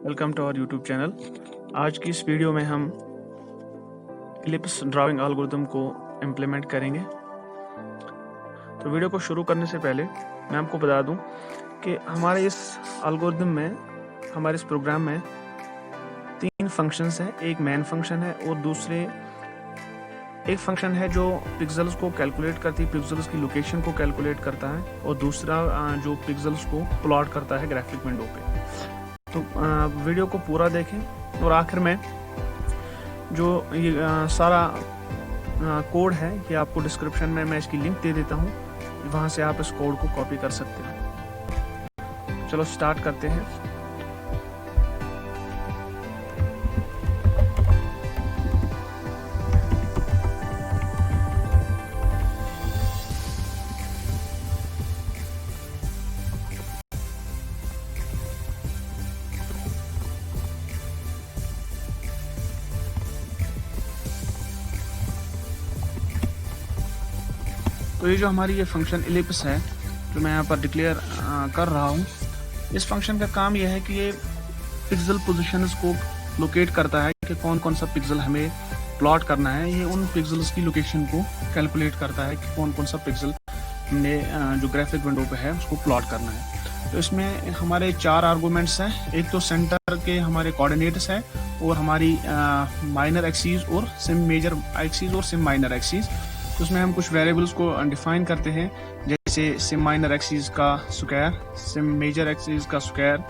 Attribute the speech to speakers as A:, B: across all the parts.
A: Welcome to our YouTube channel. आज की इस वीडियो में हम इलिप्स ड्राइंग एल्गोरिथम को इम्प्लीमेंट करेंगे। तो वीडियो को शुरू करने से पहले मैं आपको बता दूं कि हमारे इस एल्गोरिथम में, हमारे इस प्रोग्राम में 3 फंक्शंस हैं। एक मेन फंक्शन है और दूसरे एक फंक्शन है जो पिक्सेल्स को कैलकुलेट करती है, पिक्सेल्स की लोकेशन को कैलकुलेट करता है, और दूसरा जो पिक्सेल्स को प्लॉट करता है ग्राफिक विंडो पे। तो वीडियो को पूरा देखें और आखिर में जो ये सारा कोड है ये आपको डिस्क्रिप्शन में मैं इसकी लिंक दे देता हूँ, वहाँ से आप इस कोड को कॉपी कर सकते हैं। चलो स्टार्ट करते हैं। तो ये जो हमारी ये फंक्शन इलिप्स है जो मैं यहाँ पर डिक्लेयर कर रहा हूँ, इस फंक्शन का काम यह है कि ये पिक्सल पोजीशंस को लोकेट करता है कि कौन कौन सा पिक्सल हमें प्लॉट करना है। ये उन पिक्सल्स की लोकेशन को कैलकुलेट करता है कि कौन कौन सा पिक्सल हमने जो ग्राफिक विंडो पे है उसको प्लॉट करना है। तो इसमें हमारे 4 आर्गूमेंट्स हैं। एक तो सेंटर के हमारे कोऑर्डिनेट्स हैं और हमारी माइनर एक्सिस और सिम मेजर एक्सिस और सिम माइनर एक्सिस। तो उसमें हम कुछ वेरिएबल्स को डिफाइन करते हैं, जैसे सिम माइनर एक्सिस का स्क्वायर, सिम मेजर एक्सिस का स्क्वायर,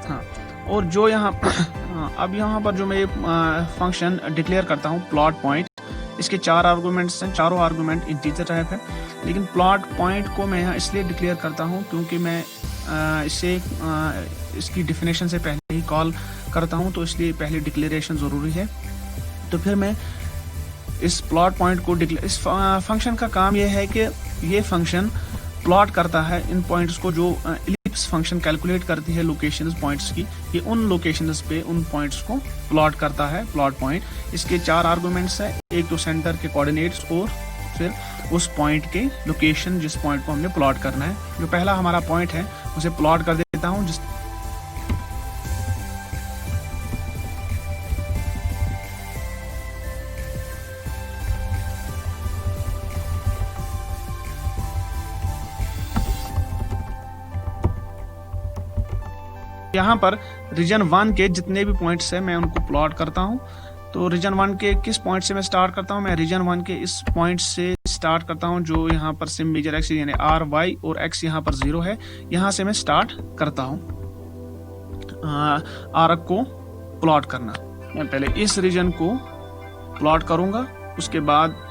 A: हाँ। और जो यहाँ अब यहाँ पर जो मैं फंक्शन डिक्लेयर करता हूँ प्लॉट पॉइंट, इसके 4 आर्गूमेंट्स हैं। चारों आर्गूमेंट इंटीजर टाइप है, लेकिन प्लॉट पॉइंट को मैं यहाँ इसलिए डिक्लेयर करता हूँ क्योंकि मैं इसे इसकी डिफिनेशन से पहले ही कॉल करता हूँ, तो इसलिए पहले डिक्लेरेशन ज़रूरी है। तो फिर मैं इस प्लॉट पॉइंट को इस फंक्शन का काम यह है कि ये फंक्शन प्लॉट करता है इन पॉइंट्स को जो इलिप्स फंक्शन कैलकुलेट करती है लोकेशंस पॉइंट्स की। ये उन लोकेशंस पे उन पॉइंट्स को प्लॉट करता है, प्लॉट पॉइंट। इसके 4 आर्गुमेंट्स हैं, एक तो सेंटर के कोऑर्डिनेट्स और फिर उस पॉइंट के लोकेशन जिस पॉइंट को हमने प्लॉट करना है। जो पहला हमारा पॉइंट है उसे प्लॉट कर देता हूँ। जिस यहाँ पर रीजन 1 के जितने भी पॉइंट्स हैं मैं उनको प्लॉट करता हूँ। तो रीजन 1 के किस पॉइंट से मैं स्टार्ट करता हूँ? मैं रीजन 1 के इस पॉइंट से स्टार्ट करता हूँ जो यहाँ पर सिम मेजर एक्सिस यानी आर वाई और एक्स यहाँ पर 0 है। यहाँ से मैं स्टार्ट करता हूँ आर्क को प्लॉट करना। मैं पहले इस रीजन को प्लॉट करूंगा, उसके बाद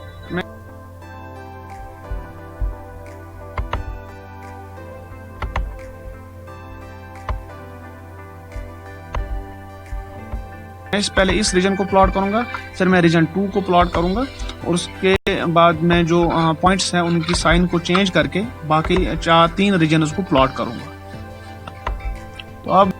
A: पहले इस रीजन को प्लॉट करूंगा, फिर मैं रीजन 2 को प्लॉट करूंगा, और उसके बाद मैं जो पॉइंट्स हैं उनकी साइन को चेंज करके बाकी 3 रीजन को प्लॉट करूंगा। तो अब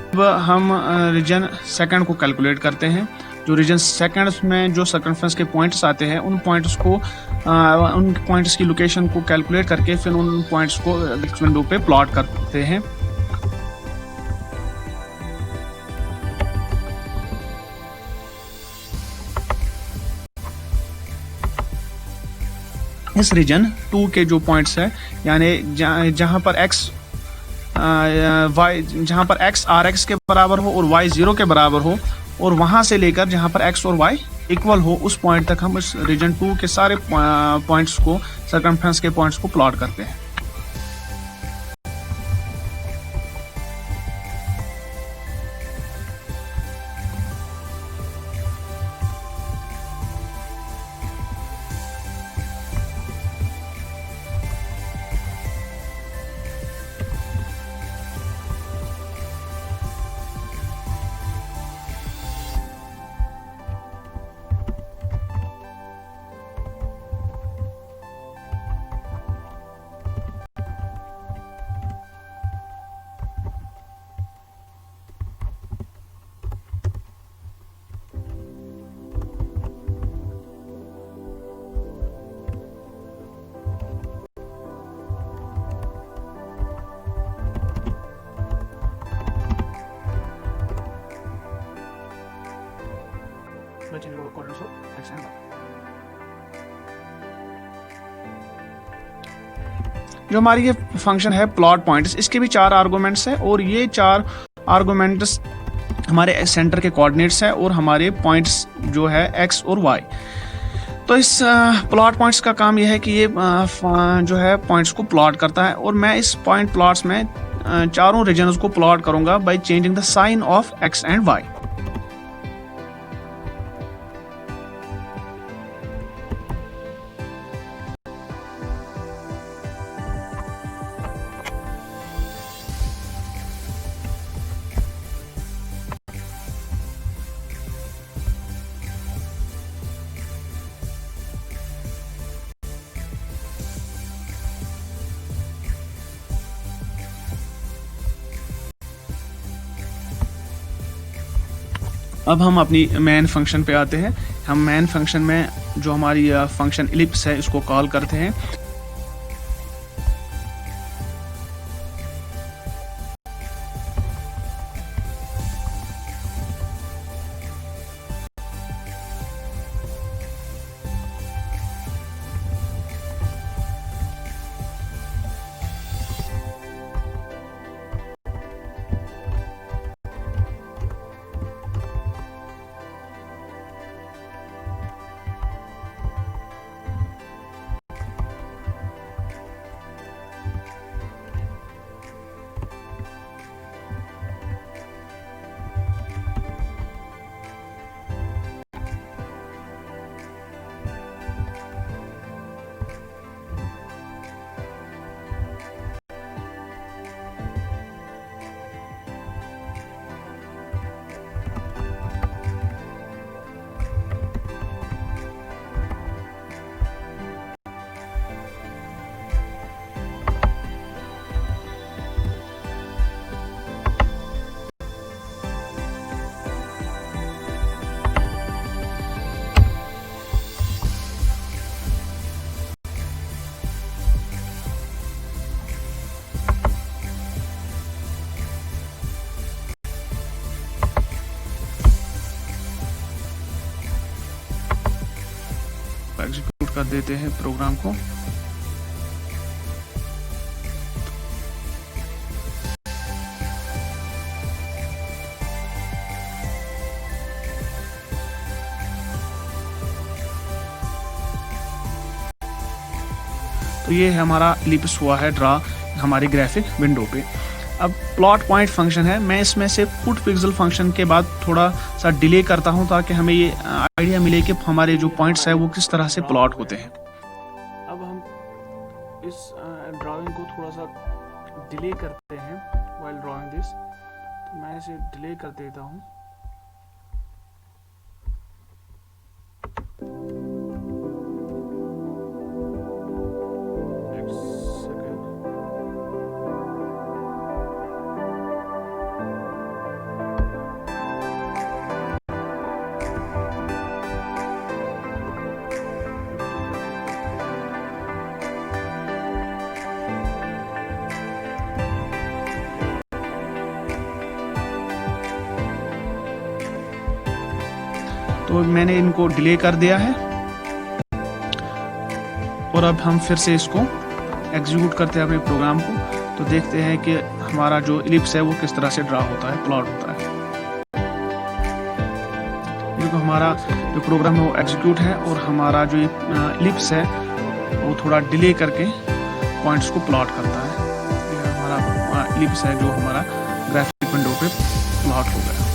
A: अब हम रीजन सेकंड को कैलकुलेट करते हैं। जो रीजन सेकंड्स में जो सर्कमफ्रेंस के पॉइंट्स आते हैं, उन पॉइंट्स की लोकेशन को कैलकुलेट करके फिर उन पॉइंट्स को विंडो पे प्लॉट करते हैं। इस रीजन 2 के जो पॉइंट्स है, यानी जहां पर x जहां पर x rx के बराबर हो और y 0 के बराबर हो, और वहां से लेकर जहां पर x और y इक्वल हो, उस पॉइंट तक हम इस रीजन 2 के सारे पॉइंट्स को, सर्कमफ्रेंस के पॉइंट्स को प्लॉट करते हैं। जो हमारी ये फंक्शन है प्लॉट पॉइंट्स, इसके भी 4 आर्गुमेंट्स हैं, और ये 4 आर्गुमेंट्स हमारे सेंटर के कोऑर्डिनेट्स हैं और हमारे पॉइंट्स जो है x और y। तो इस प्लॉट पॉइंट्स का काम यह है कि ये जो है पॉइंट्स को प्लॉट करता है, और मैं इस पॉइंट प्लॉट्स में चारों रीजन्स को प्लॉट करूंगा by changing the sign of x and y। अब हम अपनी मेन फंक्शन पे आते हैं। हम मेन फंक्शन में जो हमारी फंक्शन इलिप्स है, इसको कॉल करते हैं। एग्जीक्यूट कर देते हैं प्रोग्राम को। तो ये है हमारा इलिप्स हुआ है ड्रा हमारी ग्राफिक विंडो पे। अब प्लॉट पॉइंट फंक्शन है, मैं इसमें से पुट पिक्सल फंक्शन के बाद थोड़ा सा डिले करता हूं ताकि हमें ये आइडिया मिले कि हमारे जो पॉइंट्स है वो किस तरह से प्लॉट होते हैं। अब हम इस ड्राइंग को थोड़ा सा डिले करते हैं व्हाइल ड्राइंग दिस, तो मैं इसे डिले कर देता हूं। तो मैंने इनको डिले कर दिया है और अब हम फिर से इसको एग्जीक्यूट करते हैं अपने प्रोग्राम को। तो देखते हैं कि हमारा जो इलिप्स है वो किस तरह से ड्रा होता है, प्लॉट होता है। देखो हमारा जो प्रोग्राम है वो एग्जीक्यूट है और हमारा जो इलिप्स है वो थोड़ा डिले करके पॉइंट्स को प्लॉट करता है। ये हमारा इलिप्स है जो हमारा ग्राफिक विंडो पे प्लॉट हो गया।